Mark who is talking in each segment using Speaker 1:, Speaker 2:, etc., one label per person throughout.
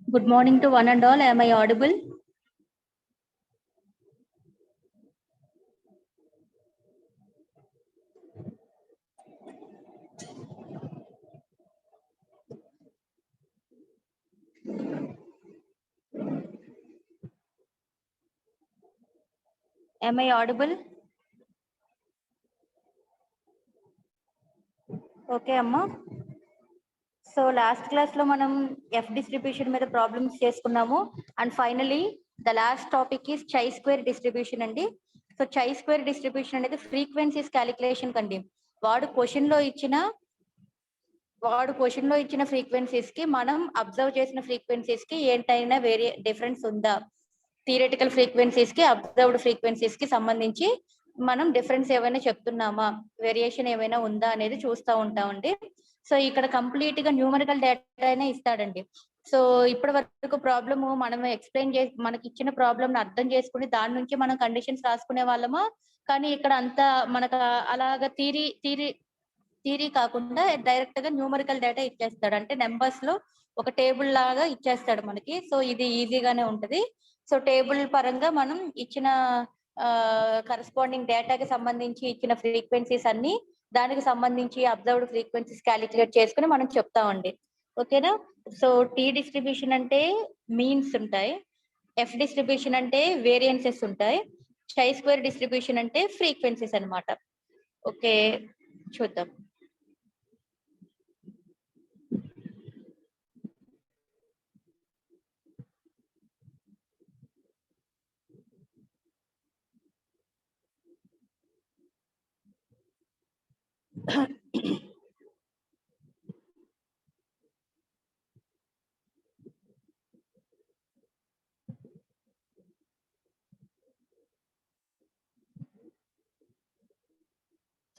Speaker 1: Good morning to one and all. Am I audible? Am I audible? Okay, Amma. So last class lo manam F distribution మీద problems చేసుకున్నాము and finally the last topic is chi-square distribution అండి. So chi-square distribution అనేది frequencies calculation కండి. వాడు question లో ఇచ్చిన frequencies కి మనం అబ్జర్వ్ చేసిన ఫ్రీక్వెన్సీస్ కి ఏంటైనా డిఫరెన్స్ ఉందా, థియరిటికల్ ఫ్రీక్వెన్సీస్ కి అబ్జర్వ్డ్ ఫ్రీక్వెన్సీస్ కి సంబంధించి మనం డిఫరెన్స్ ఏమైనా చెప్తున్నామా, వేరియేషన్ ఏమైనా ఉందా అనేది చూస్తూ ఉంటామండి. సో ఇక్కడ కంప్లీట్ గా న్యూమరికల్ డేటా అయినా ఇస్తాడండి. సో ఇప్పటి వరకు ప్రాబ్లమ్ మనం ఎక్స్ప్లెయిన్ చేసి మనకి ఇచ్చిన ప్రాబ్లమ్ అర్థం చేసుకుని దాని నుంచి మనం కండిషన్స్ రాసుకునే వాళ్ళము. కానీ ఇక్కడ అంతా మనకు అలాగా థీరీ కాకుండా డైరెక్ట్ గా న్యూమరికల్ డేటా ఇచ్చేస్తాడు. అంటే నెంబర్స్ లో ఒక టేబుల్ లాగా ఇచ్చేస్తాడు మనకి. సో ఇది ఈజీగానే ఉంటది. సో టేబుల్ పరంగా మనం ఇచ్చిన కరెస్పాండింగ్ డేటాకి సంబంధించి ఇచ్చిన ఫ్రీక్వెన్సీస్ అన్ని దానికి సంబంధించి అబ్జర్వ్డ్ ఫ్రీక్వెన్సీస్ క్యాలిక్యులేట్ చేసుకుని మనం చెప్తామండి. ఓకేనా? సో టీ డిస్ట్రిబ్యూషన్ అంటే మీన్స్ ఉంటాయి, ఎఫ్ డిస్ట్రిబ్యూషన్ అంటే వేరియన్సెస్ ఉంటాయి, చై స్క్వేర్ డిస్ట్రిబ్యూషన్ అంటే ఫ్రీక్వెన్సీస్ అన్నమాట. ఓకే, చూద్దాం.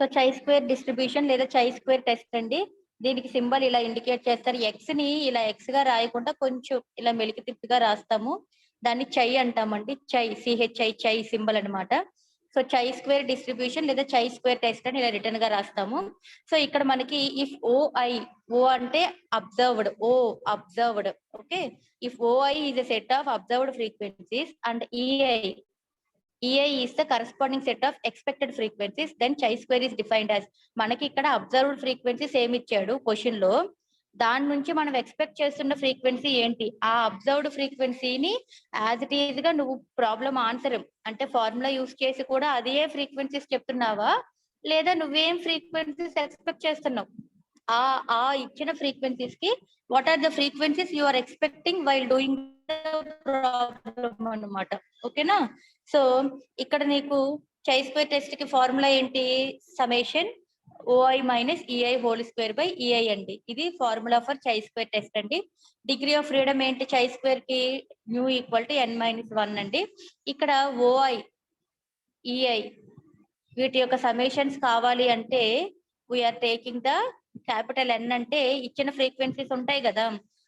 Speaker 1: సో చై స్క్వేర్ డిస్ట్రిబ్యూషన్ లేదా చై స్క్వేర్ టెస్ట్ అండి. దీనికి సింబల్ ఇలా ఇండికేట్ చేస్తారు. ఎక్స్ ని ఇలా ఎక్స్ గా రాయకుండా కొంచెం ఇలా మెలికి తిప్పిగా రాస్తాము. దాన్ని చై అంటామండి. చై, సిహెచ్ఐ, చై సింబల్ అన్నమాట. సో చై స్క్వేర్ డిస్ట్రిబ్యూషన్ లేదా చై స్క్వేర్ టెస్ట్ అని ఇలా రిటర్న్ గా రాస్తాము. సో ఇక్కడ మనకి ఇఫ్ ఓఐ, ఓ అంటే observed, O observed. Okay, if OI is a set of observed frequencies and EI is the corresponding set of expected frequencies, then chi square is defined as. మనకి ఇక్కడ observed frequencies ఏమి ఇచ్చాడు question లో, దాని నుంచి మనం expect చేస్తున్న frequency ఏంటి, ఆ అబ్జర్వ్డ్ ఫ్రీక్వెన్సీని యాజ్ ఇట్ ఈజ్ గా నువ్వు ప్రాబ్లం ఆన్సర్ అంటే ఫార్ములా యూస్ చేసి కూడా అదే ఫ్రీక్వెన్సీస్ చెప్తున్నావా, లేదా నువ్వేం ఫ్రీక్వెన్సీస్ ఎక్స్పెక్ట్ చేస్తున్నావు, ఆ ఇచ్చిన ఫ్రీక్వెన్సీస్ కి what are the frequencies you are expecting while doing problem అన్నమాట. ఓకేనా? సో ఇక్కడ నీకు చై స్క్వేర్ టెస్ట్ కి ఫార్ములా ఏంటి, summation O I minus E I whole square by E I అండి. ఇది formula for chi square test అండి. డిగ్రీ ఆఫ్ ఫ్రీడమ్ ఏంటి చై స్క్వేర్ కి, న్యూ ఈక్వల్ టు n-1 అండి. ఇక్కడ ఓఐ ఈఐ వీటి యొక్క సమేషన్స్ కావాలి అంటే we are taking the capital N, అంటే ఇచ్చిన ఫ్రీక్వెన్సీస్ ఉంటాయి కదా,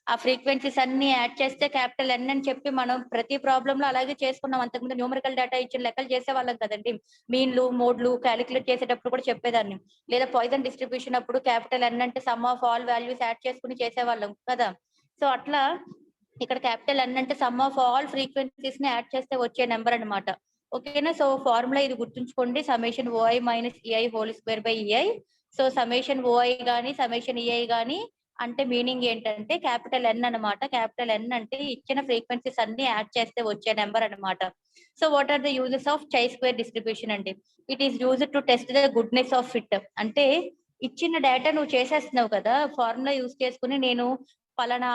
Speaker 1: ఆ ఫ్రీక్వెన్సీస్ అన్ని యాడ్ చేస్తే క్యాపిటల్ ఎన్ అని చెప్పి మనం ప్రతి ప్రాబ్లమ్ లో అలాగే చేసుకున్నాం. అంతకుముందు న్యూమరికల్ డేటా ఇచ్చిన లెక్కలు చేసేవాళ్ళం కదండి. మీన్లు, మోడ్లు క్యాలిక్యులేట్ చేసేటప్పుడు కూడా చెప్పేదాన్ని. లేదా పాయిజన్ డిస్ట్రిబ్యూషన్ అప్పుడు క్యాపిటల్ ఎన్ అంటే some of all values add చేసుకుని చేసేవాళ్ళం కదా. సో అట్లా ఇక్కడ క్యాపిటల్ ఎన్ అంటే సమ్ ఆఫ్ ఆల్ ఫ్రీక్వెన్సీస్ ని యాడ్ చేస్తే వచ్చే నెంబర్ అన్నమాట. ఓకేనా? సో ఫార్ములా ఇది గుర్తుంచుకోండి, summation O I minus E I whole square by EI. So summation ఓఐ గానీ సమేషన్ ఈఐ గానీ అంటే మీనింగ్ ఏంటంటే క్యాపిటల్ ఎన్ అన్నమాట. క్యాపిటల్ ఎన్ అంటే ఇచ్చిన ఫ్రీక్వెన్సీస్ అన్ని యాడ్ చేస్తే వచ్చే నెంబర్ అన్నమాట. So what are the uses of chi square distribution అండి? It is used to test the goodness of fit. అంటే ఇచ్చిన డేటా నువ్వు చేసేస్తున్నావు కదా, ఫార్ములా యూజ్ చేసుకుని నేను పలానా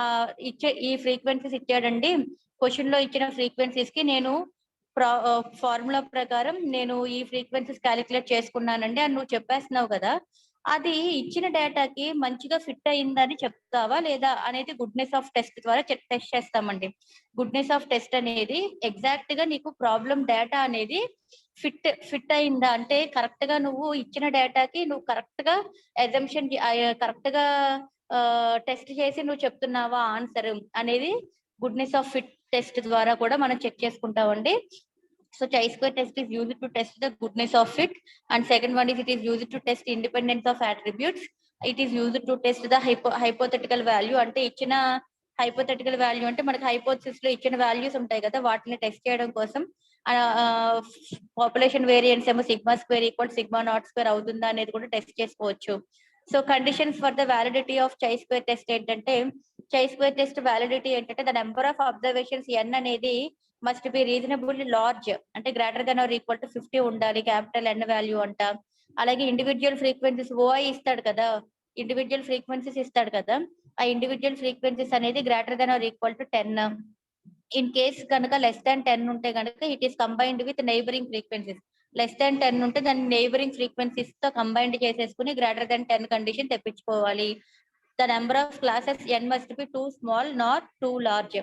Speaker 1: ఇచ్చే ఈ ఫ్రీక్వెన్సీస్ ఇచ్చాడండి, క్వశ్చన్ లో ఇచ్చిన ఫ్రీక్వెన్సీస్ కి నేను ఫార్ములా ప్రకారం నేను ఈ ఫ్రీక్వెన్సీస్ క్యాలిక్యులేట్ చేసుకున్నానండి అని నువ్వు చెప్పేస్తున్నావు కదా, అది ఇచ్చిన డేటాకి మంచిగా ఫిట్ అయిందని చెప్తావా లేదా అనేది గుడ్నెస్ ఆఫ్ టెస్ట్ ద్వారా టెస్ట్ చేస్తామండి. గుడ్నెస్ ఆఫ్ టెస్ట్ అనేది ఎగ్జాక్ట్ గా నీకు ప్రాబ్లం డేటా అనేది ఫిట్ అయిందా, అంటే కరెక్ట్ గా నువ్వు ఇచ్చిన డేటాకి నువ్వు కరెక్ట్ గా ఎజంప్షన్ కరెక్ట్ గా టెస్ట్ చేసి నువ్వు చెప్తున్నావా ఆన్సర్ అనేది గుడ్నెస్ ఆఫ్ ఫిట్ టెస్ట్ ద్వారా కూడా మనం చెక్ చేసుకుంటామండి. So chi square test is used to test the goodness of fit, and second one is it is used to test independence of attributes. It is used to test the hypothetical value. అంటే ఇచ్చిన hypothetical value అంటే మనకి hypothesis లో ఇచ్చిన values ఉంటాయి కదా, వాటిని test చేయడం కోసం పాపులేషన్ వేరియన్స్ ఏమో sigma square equal sigma not square అవుతుందా అనేది కూడా టెస్ట్ చేసుకోవచ్చు. So conditions for the validity of chi square test ఏంటంటే, చై స్క్వేర్ టెస్ట్ వ్యాలిడిటీ ఏంటంటే the number of observations N అనేది మస్ట్ బి రీజనబుల్లీ లార్జ్, అంటే greater than or equal to 50 ఉండాలి, capital ఎన్ value అంట. అలాగే ఇండివిజువల్ ఫ్రీక్వెన్సీస్ ఓఐ ఇస్తాడు కదా, individual frequencies ఇస్తాడు కదా, ఆ ఇండివిజువల్ ఫ్రీక్వెన్సీస్ అనేది greater than or equal to 10. In case కనుక లెస్ దాన్ 10 ఉంటే కనుక it is combined with neighbouring frequencies. Less than 10 ఉంటే దాన్ని నైబరింగ్ ఫ్రీక్వెన్సీస్ తో కంబైన్డ్ చేసేసుకుని గ్రేటర్ దాన్ 10 కండిషన్ తెప్పించుకోవాలి. The number of classes n must be too small not too large.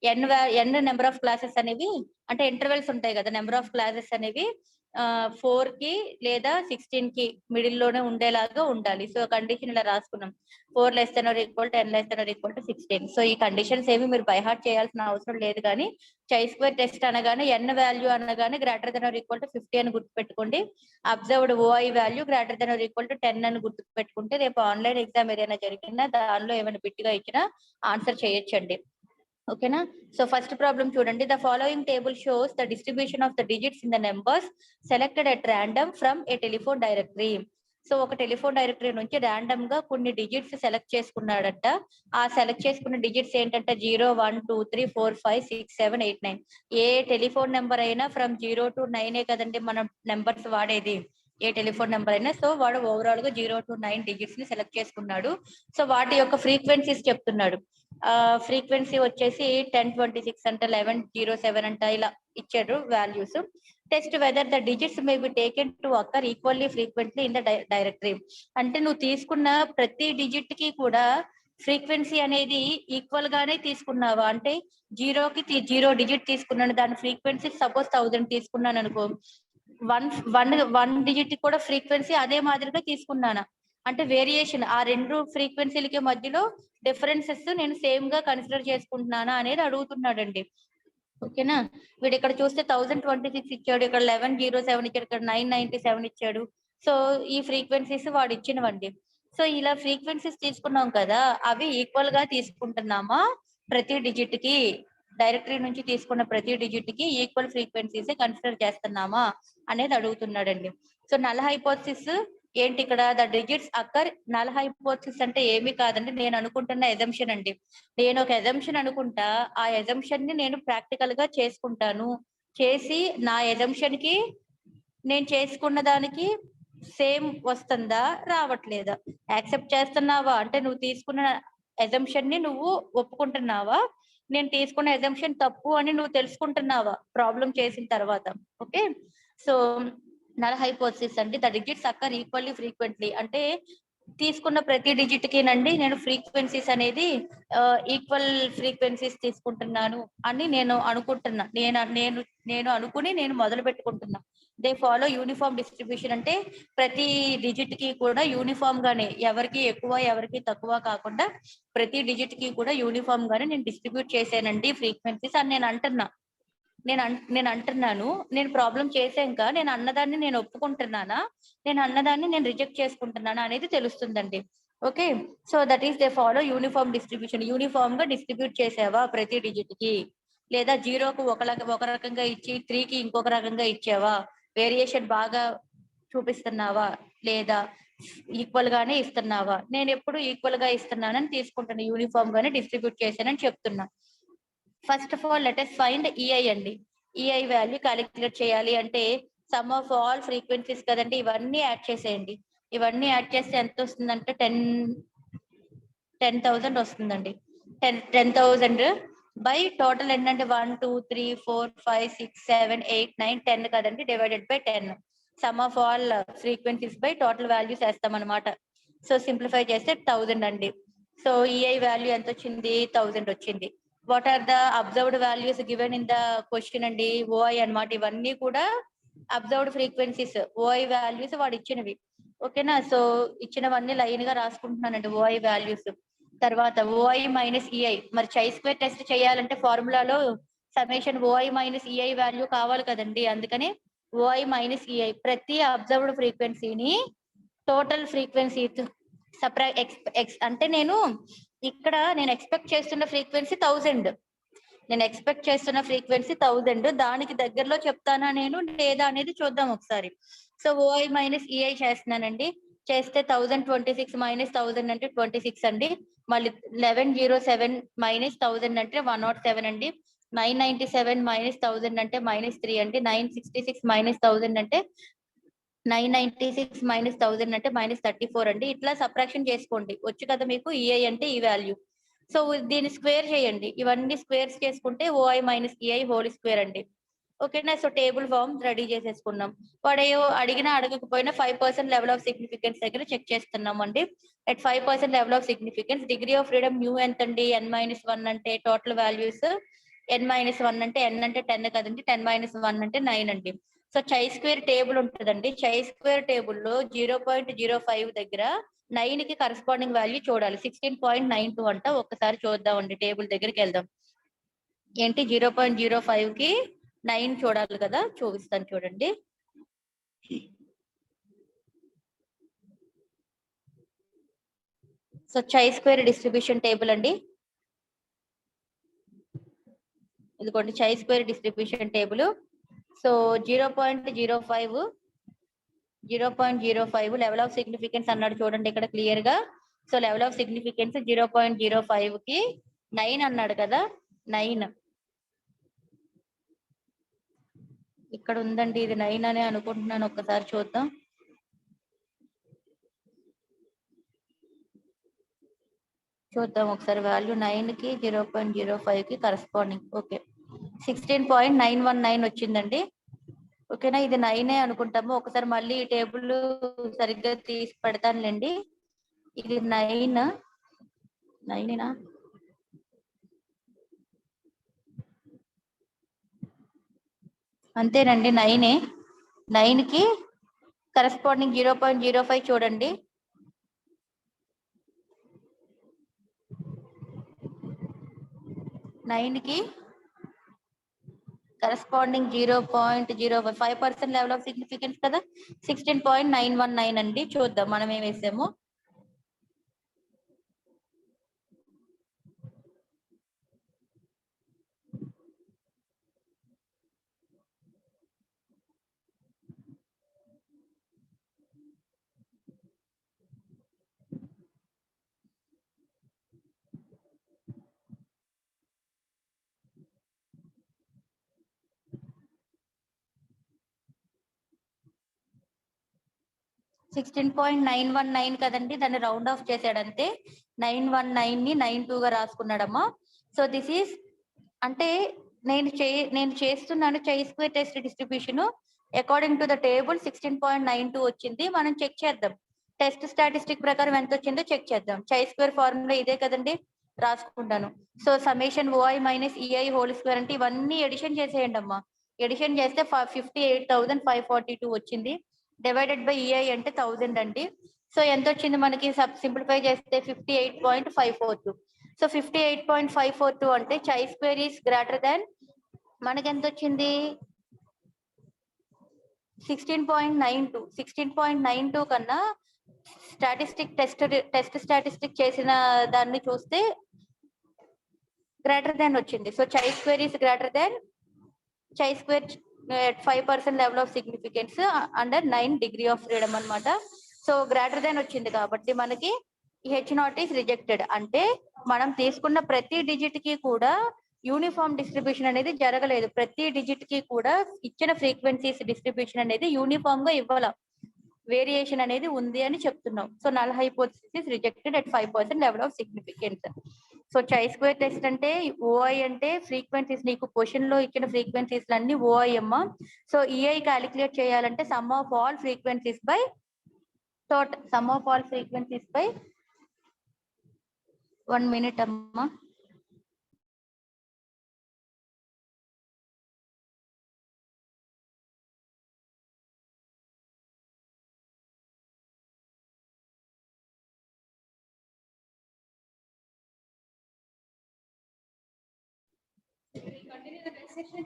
Speaker 1: N number of classes అనేవి అంటే intervals ఉంటాయి కదా, number of classes అనేవి 4 కి లేదా 16 కి మిడిల్ లోనే ఉండేలాగా ఉండాలి. సో కండిషన్ ఇలా రాసుకున్నాం. 4 less than or equal 10 less than or equal to 16. So ఈ కండిషన్స్ ఏమి మీరు బై హార్ట్ చేయాల్సిన అవసరం లేదు. కానీ చై స్క్వేర్ టెస్ట్ అనగానే ఎన్ వాల్యూ అనగానే greater than or equal to 50 అని గుర్తుపెట్టుకోండి. Observed O I value greater than or equal to 10 అని గుర్తుపెట్టుకుంటే రేపు ఆన్లైన్ ఎగ్జామ్ ఏదైనా జరిగినా దానిలో ఏమైనా బిట్గా ఇచ్చినా ఆన్సర్ చేయొచ్చండి. ఓకేనా. సో ఫస్ట్ ప్రాబ్లం చూడండి. The following table shows the distribution of the digits in the numbers selected at random from A telephone directory. So ఒక టెలిఫోన్ డైరెక్టరీ నుంచి ర్యాండమ్ గా కొన్ని డిజిట్స్ సెలెక్ట్ చేసుకున్నాడట. ఆ సెలెక్ట్ చేసుకున్న డిజిట్స్ ఏంటంటే 0, 1, 2, 3, 4, 5, 6, 7, 8, 9. ఏ టెలిఫోన్ నెంబర్ అయినా from 0 to 9 కదండి మనం నెంబర్స్ వాడేది, ఏ టెలిఫోన్ నెంబర్ అయినా. సో వాడు ఓవరాల్ గా 0 to 9 డిజిట్స్ ని సెలెక్ట్ చేసుకున్నాడు. సో వాటి యొక్క ఫ్రీక్వెన్సీస్ చెప్తున్నాడు. ఫ్రీక్వెన్సీ వచ్చేసి 1026 అంట, 1107 అంట, ఇలా ఇచ్చాడు values. Test whether the digits may be taken to occur equally frequently in the directory. అంటే నువ్వు తీసుకున్న ప్రతి డిజిట్ కి కూడా ఫ్రీక్వెన్సీ అనేది ఈక్వల్ గానే తీసుకున్నావా అంటే 0కి 0 డిజిట్ తీసుకున్నాను, దాని ఫ్రీక్వెన్సీ సపోజ్ 1000 తీసుకున్నాను అనుకో, వన్ డిజిట్ కూడా ఫ్రీక్వెన్సీ అదే మాదిరిగా తీసుకున్నాను అంటే వేరియేషన్ ఆ రెండు ఫ్రీక్వెన్సీలకి మధ్యలో డిఫరెన్సెస్ నేను సేమ్ గా కన్సిడర్ చేసుకుంటున్నానా అనేది అడుగుతున్నాడండి. ఓకేనా. వీడు ఇక్కడ చూస్తే 1026 ఇచ్చాడు, ఇక్కడ 1107 ఇచ్చాడు, ఇక్కడ 997 ఇచ్చాడు. సో ఈ ఫ్రీక్వెన్సీస్ వాడు ఇచ్చినవండి. సో ఇలా ఫ్రీక్వెన్సీస్ తీసుకున్నాం కదా, అవి ఈక్వల్ గా తీసుకుంటున్నామా ప్రతి డిజిట్ కి, డైరెక్టరీ నుంచి తీసుకున్న ప్రతి డిజిట్ కి ఈక్వల్ ఫ్రీక్వెన్సీస్ కన్సిడర్ చేస్తున్నామా అనేది అడుగుతున్నాడండి. సో నల్ హైపోథిసిస్ ఏంటి ఇక్కడ, ద డిజిట్స్ అక్కర్. నల్ హైపోథిసిస్ అంటే ఏమీ కాదండి, నేను అనుకుంటున్న ఎజంప్షన్ అండి. నేను ఒక ఎజంప్షన్ అనుకుంటా, ఆ ఎజంప్షన్ ని నేను ప్రాక్టికల్ గా చేసుకుంటాను. చేసి నా ఎజంప్షన్ కి నేను చేసుకున్న దానికి సేమ్ వస్తుందా రావట్లేదా, యాక్సెప్ట్ చేస్తున్నావా అంటే నువ్వు తీసుకున్న ఎజంప్షన్ ని నువ్వు ఒప్పుకుంటున్నావా, నేను తీసుకున్న ఎజంప్షన్ తప్పు అని నువ్వు తెలుసుకుంటున్నావా ప్రాబ్లం చేసిన తర్వాత. ఓకే. సో నల్ హైపోథిసిస్ అంటే ద డిజిట్స్ అక్కర్ ఈక్వల్లీ ఫ్రీక్వెంట్లీ అంటే తీసుకున్న ప్రతి డిజిట్ కి నండి నేను ఫ్రీక్వెన్సీస్ అనేది ఈక్వల్ ఫ్రీక్వెన్సీస్ తీసుకుంటున్నాను అని నేను అనుకుంటున్నా. నేను అనుకుని నేను మొదలు పెట్టుకుంటున్నా. దే ఫాలో యూనిఫామ్ డిస్ట్రిబ్యూషన్ అంటే ప్రతి డిజిట్ కి కూడా యూనిఫామ్ గానే, ఎవరికి ఎక్కువ ఎవరికి తక్కువ కాకుండా ప్రతి డిజిట్ కి కూడా యూనిఫామ్ గానే నేను డిస్ట్రిబ్యూట్ చేశానండి ఫ్రీక్వెన్సీస్ అని నేను అంటున్నా. నేను అంటున్నాను, నేను ప్రాబ్లం చేసాక నేను అన్నదాన్ని నేను ఒప్పుకుంటున్నానా, నేను అన్నదాన్ని నేను రిజెక్ట్ చేసుకుంటున్నానా అనేది తెలుస్తుందండి. Okay. So that is they follow uniform distribution. Uniform గా డిస్ట్రిబ్యూట్ చేసావా ప్రతి డిజిట్ కి, లేదా 0కు ఒక రకంగా ఇచ్చి 3కి ఇంకొక రకంగా ఇచ్చావా, వేరియేషన్ బాగా చూపిస్తున్నావా లేదా ఈక్వల్ గానే ఇస్తున్నావా. నేను ఎప్పుడు ఈక్వల్ గా ఇస్తున్నానని తీసుకుంటున్నా, యూనిఫామ్ గానే డిస్ట్రిబ్యూట్ చేశానని చెప్తున్నా. First of all let us find EI అండి. ఈఐ వాల్యూ క్యాలిక్యులేట్ చేయాలి అంటే సమ్ ఆఫ్ ఆల్ ఫ్రీక్వెన్సీస్ కదండి, ఇవన్నీ యాడ్ చేసేయండి. ఇవన్నీ యాడ్ చేస్తే ఎంత వస్తుందంటే 10,000 వస్తుందండి. 10,000 బై టోటల్ ఏంటంటే 1, 2, 3, 4, 5, 6, 7, 8, 9, 10 కదండి, divided by 10. Some of all frequencies by total values వేస్తాం అనమాట. సో సింప్లిఫై చేస్తే 1000 అండి. సో ఈఐ వాల్యూ ఎంత వచ్చింది, 1000 వచ్చింది. What are the observed values given in the question అండి, ఓఐ అన్నమాట. ఇవన్నీ కూడా అబ్జర్వ్డ్ ఫ్రీక్వెన్సీస్, ఓఐ వాల్యూస్ వాడు ఇచ్చినవి. ఓకేనా. సో ఇచ్చినవన్నీ లైన్ గా రాసుకుంటున్నానండి ఓఐ వాల్యూస్. తర్వాత ఓఐ మైనస్ ఈఐ, మరి చై స్క్వేర్ టెస్ట్ చేయాలంటే ఫార్ములాలో సಮೇషన్ ఓఐ మైనస్ ఈఐ వాల్యూ కావాలి కదండి, అందుకని ఓఐ మైనస్ ఈఐ ప్రతి అబ్జర్వ్డ్ ఫ్రీక్వెన్సీని టోటల్ ఫ్రీక్వెన్సీ ఎక్స్ అంటే నేను ఇక్కడ నేను ఎక్స్పెక్ట్ చేస్తున్న ఫ్రీక్వెన్సీ 1000, నేను ఎక్స్పెక్ట్ చేస్తున్న ఫ్రీక్వెన్సీ 1000, దానికి దగ్గరలో చెప్తానా నేను లేదా అనేది చూద్దాం ఒకసారి. సో ఓఐ మైనస్ ఈఐ చేస్తున్నానండి. చేస్తే 1026 మైనస్ 1000 అంటే 26 అండి. మళ్ళీ 1107 మైనస్ 1000 అంటే 107 అండి. 997 మైనస్ 1000 అంటే -3 అండి. 966 మైనస్ 1000 అంటే 996 మైనస్ 1000 అంటే -34 అండి. ఇట్లా సబ్ట్రాక్షన్ చేసుకోండి, వచ్చు కదా మీకు ఈఐ అంటే ఈ వాల్యూ. సో దీన్ని స్క్వేర్ చేయండి, ఇవన్నీ స్క్వేర్స్ చేసుకుంటే ఓఐ మైనస్ ఈఐ హోల్ స్క్వేర్ అండి. ఓకేనా. సో టేబుల్ ఫామ్ రెడీ చేసేసుకున్నాం. వాడు అడిగినా అడగకపోయినా 5% లెవెల్ ఆఫ్ సిగ్నిఫికెన్స్ దగ్గర చెక్ చేస్తున్నాం అండి. At 5% level of significance degree of freedom new ఎంత అండి, n-1 అంటే టోటల్ వాల్యూస్, n-1 అంటే n అంటే 10 కదండి, 10 - 1 అంటే 9 అండి. సో చై స్క్వేర్ టేబుల్ ఉంటుందండి. చై స్క్వేర్ టేబుల్లో 0.05 దగ్గర 9 కి కరస్పాండింగ్ వాల్యూ చూడాలి. 16.92 అంట. ఒక్కసారి చూద్దామండి, టేబుల్ దగ్గరికి వెళ్దాం. ఏంటి 0.05 కి 9 చూడాలి కదా, చూపిస్తాను చూడండి. సో చై స్క్వేర్ డిస్ట్రిబ్యూషన్ టేబుల్ అండి, ఇదిగోండి చై square distribution table. So 0.05 level of significance అన్నాడు చూడండి ఇక్కడ క్లియర్ గా. సో లెవెల్ ఆఫ్ సిగ్నిఫికెన్స్ 0.05 కి 9 అన్నాడు కదా, 9 ఇక్కడ ఉందండి. ఇది 9 అనే అనుకుంటున్నాను, ఒక్కసారి చూద్దాం. ఒకసారి వాల్యూ 9 కి 0.05 కి కరస్పాండింగ్. ఓకే, 16.919 వచ్చిందండి. ఓకేనా, ఇది 9 అనుకుంటాము. ఒకసారి మళ్ళీ ఈ టేబుల్ సరిగ్గా తీసి పెడతానులేండి. ఇది 9 అంతేనండి, 9 కి కరస్పాండింగ్ 0.05 చూడండి. కి కరస్పాండింగ్ 0.05% లెవెల్ ఆఫ్ సిగ్నిఫికెన్స్ కదా, 16.919 అండి. చూద్దాం మనం ఏం వేసాము. $16.919 కదండి, దాన్ని రౌండ్ ఆఫ్ చేసాడంతే. 919 ని 92 గా రాసుకున్నాడమ్మా. సో దిస్ ఈస్ అంటే నేను చేస్తున్నాను చై square test distribution according to the table 16.92 వచ్చింది. మనం చెక్ చేద్దాం, టెస్ట్ స్టాటిస్టిక్ ప్రకారం ఎంత వచ్చిందో చెక్ చేద్దాం. చై స్క్వేర్ ఫార్ములా ఇదే కదండి, రాసుకుంటాను. So summation O I minus E I whole square అంటే ఇవన్నీ ఎడిషన్ చేసేయండి అమ్మా. ఎడిషన్ చేస్తే 58,542 వచ్చింది. డివైడెడ్ బై ఈఐ అంటే 1000 అండి. సో ఎంత వచ్చింది మనకి, సింప్లిఫై చేస్తే 58.542. సో 58.542 అంటే చై స్క్వేర్ ఈస్ గ్రేటర్ దాన్ మనకి ఎంత వచ్చింది 16.92 కన్నా టెస్ట్ స్టాటిస్టిక్ చేసిన దాన్ని చూస్తే గ్రేటర్ దాన్ వచ్చింది. సో చై స్క్వేర్ ఈస్ గ్రేటర్ దాన్ చై square 5% level of significance under 9 degree of freedom అన్నమాట. సో గ్రేటర్ దాన్ వచ్చింది కాబట్టి మనకి H0 ఈస్ రిజెక్టెడ్. అంటే మనం తీసుకున్న ప్రతి డిజిట్ కి కూడా యూనిఫామ్ డిస్ట్రిబ్యూషన్ అనేది జరగలేదు. ప్రతి డిజిట్ కి కూడా ఇచ్చిన ఫ్రీక్వెన్సీస్ డిస్ట్రిబ్యూషన్ అనేది యూనిఫామ్ గా ఇవ్వాల, వేరియేషన్ అనేది ఉంది అని చెప్తున్నాం. So null hypothesis rejected at 5% level of significance. So చై స్క్వేర్ టెస్ట్ అంటే ఓఐ అంటే ఫ్రీక్వెన్సీస్, నీకు క్వశ్చన్ లో ఇచ్చిన ఫ్రీక్వెన్సీస్ అన్ని ఓఐ అమ్మ. సో ఈఐ క్యాలిక్యులేట్ చేయాలంటే some of all frequencies by 1 minute అమ్మా.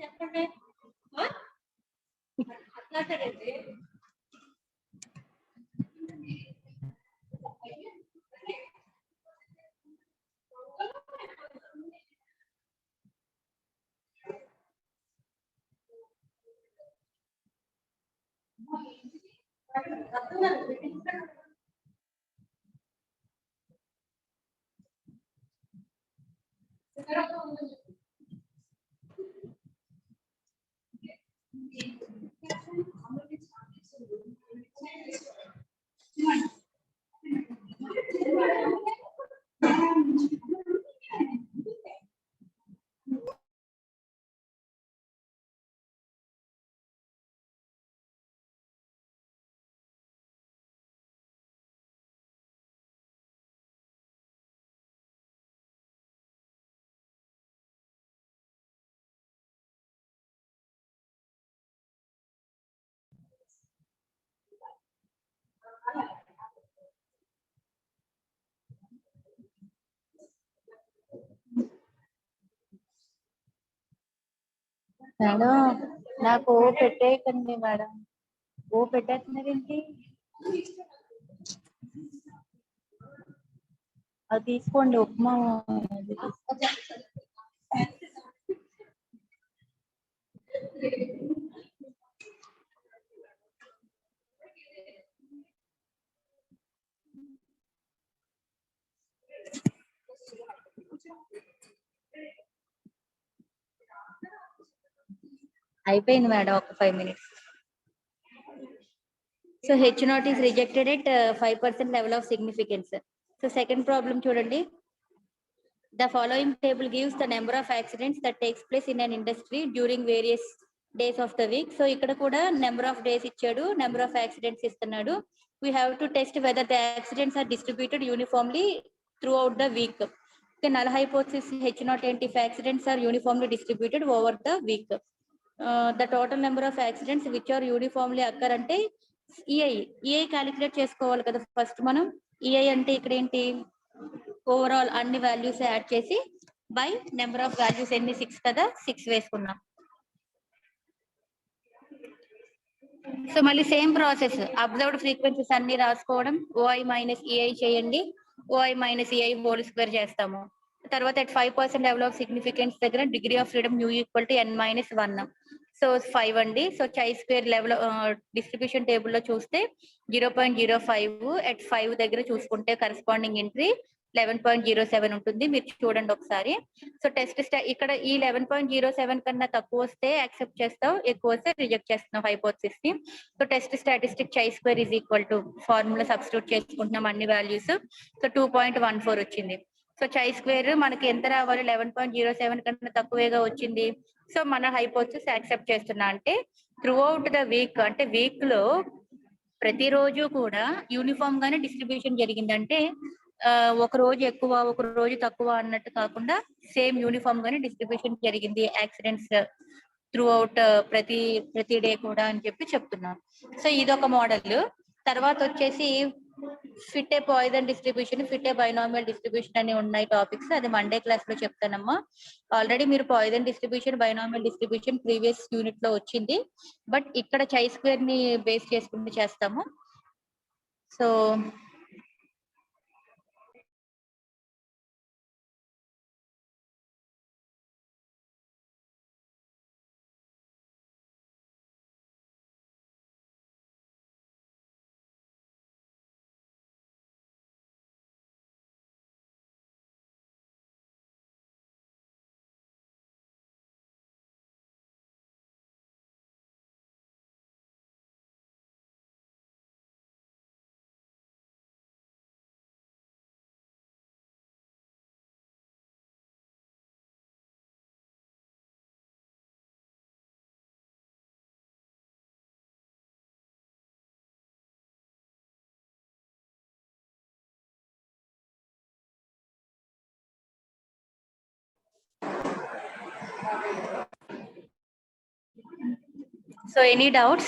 Speaker 1: చెప్పండి. మేడం నాకు ఓ పెట్టేయకండి మేడం. ఓ పెట్టేస్తున్నారేంటి? అది తీసుకోండి ఉప్మా. అయిపోయింది మేడం, ఒక 5 minutes. So H naught is rejected at 5% level of significance. So second problem చూడండి. The following table gives the number of accidents that takes place in an industry during various days of the week. So ఇక్కడ కూడా number of days ఇచ్చాడు, number of accidents ఇస్తున్నాడు. We have to test whether the accidents are distributed uniformly throughout the week. Okay, null hypothesis H naught ఏంటి? If accidents are uniformly distributed over the week. The total number of accidents which are uniformly occur అంటే EI calculate చేసుకోవాలి కదా first మనం. EI అంటే ఇక్కడ ఏంటి? Overall అన్ని values add చేసి బై నెంబర్ ఆఫ్ వాల్యూస్ ఎన్ని 6 కదా, 6 వేసుకున్నాం. సో మళ్ళీ సేమ్ ప్రాసెస్, అబ్జర్వ్డ్ ఫ్రీక్వెన్సీస్ అన్ని రాసుకోవడం, ఓఐ మైనస్ ఈఐ చేయండి, ఓఐ మైనస్ ఈఐ హోల్ స్క్వేర్ చేస్తాము. తర్వాత at 5% లెవెల్ ఆఫ్ సిగ్నిఫికెన్స్ దగ్గర degree of freedom new equal to n-1. So 5 అండి. సో చై స్క్వేర్ లెవెల్ డిస్ట్రిబ్యూషన్ టేబుల్ లో చూస్తే 0.05 at 5 దగ్గర చూసుకుంటే కరెస్పాండింగ్ ఎంట్రీ 11.07 ఉంటుంది. మీరు చూడండి ఒకసారి. సో టెస్ట్ ఇక్కడ ఈ 11.07 కన్నా తక్కువ వస్తే యాక్సెప్ట్ చేస్తావు, ఎక్కువ వస్తే రిజెక్ట్ చేస్తున్నావు హైపోథసిస్ ని. సో టెస్ట్ స్టాటిస్టిక్ చై square is equal to formula substitute చేసుకుంటున్నాం అన్ని వాల్యూస్. సో 2.14 వచ్చింది. సో చై స్క్వేర్ మనకి ఎంత రావాలి? 11.07 కన్నా తక్కువేగా వచ్చింది. సో మన హైపోథసిస్ యాక్సెప్ట్ చేస్తున్నా అంటే త్రూ అవుట్ ద వీక్, అంటే వీక్ లో ప్రతిరోజు కూడా యూనిఫామ్ గానే డిస్ట్రిబ్యూషన్ జరిగిందంటే ఒక రోజు ఎక్కువ ఒక రోజు తక్కువ అన్నట్టు కాకుండా సేమ్ యూనిఫామ్ గానే డిస్ట్రిబ్యూషన్ జరిగింది యాక్సిడెంట్స్ త్రూ అవుట్ ప్రతి డే కూడా అని చెప్పి చెప్తున్నాను. సో ఇదొక మోడల్. తర్వాత వచ్చేసి fit A Poisson distribution, fit a binomial distribution అని ఉన్నాయి టాపిక్స్. అది మండే క్లాస్ లో చెప్తానమ్మా. ఆల్రెడీ మీరు Poisson distribution, binomial distribution previous unit లో వచ్చింది, బట్ ఇక్కడ చై స్క్వేర్ ని బేస్ చేసుకుంటూ చేస్తాము. So any doubts?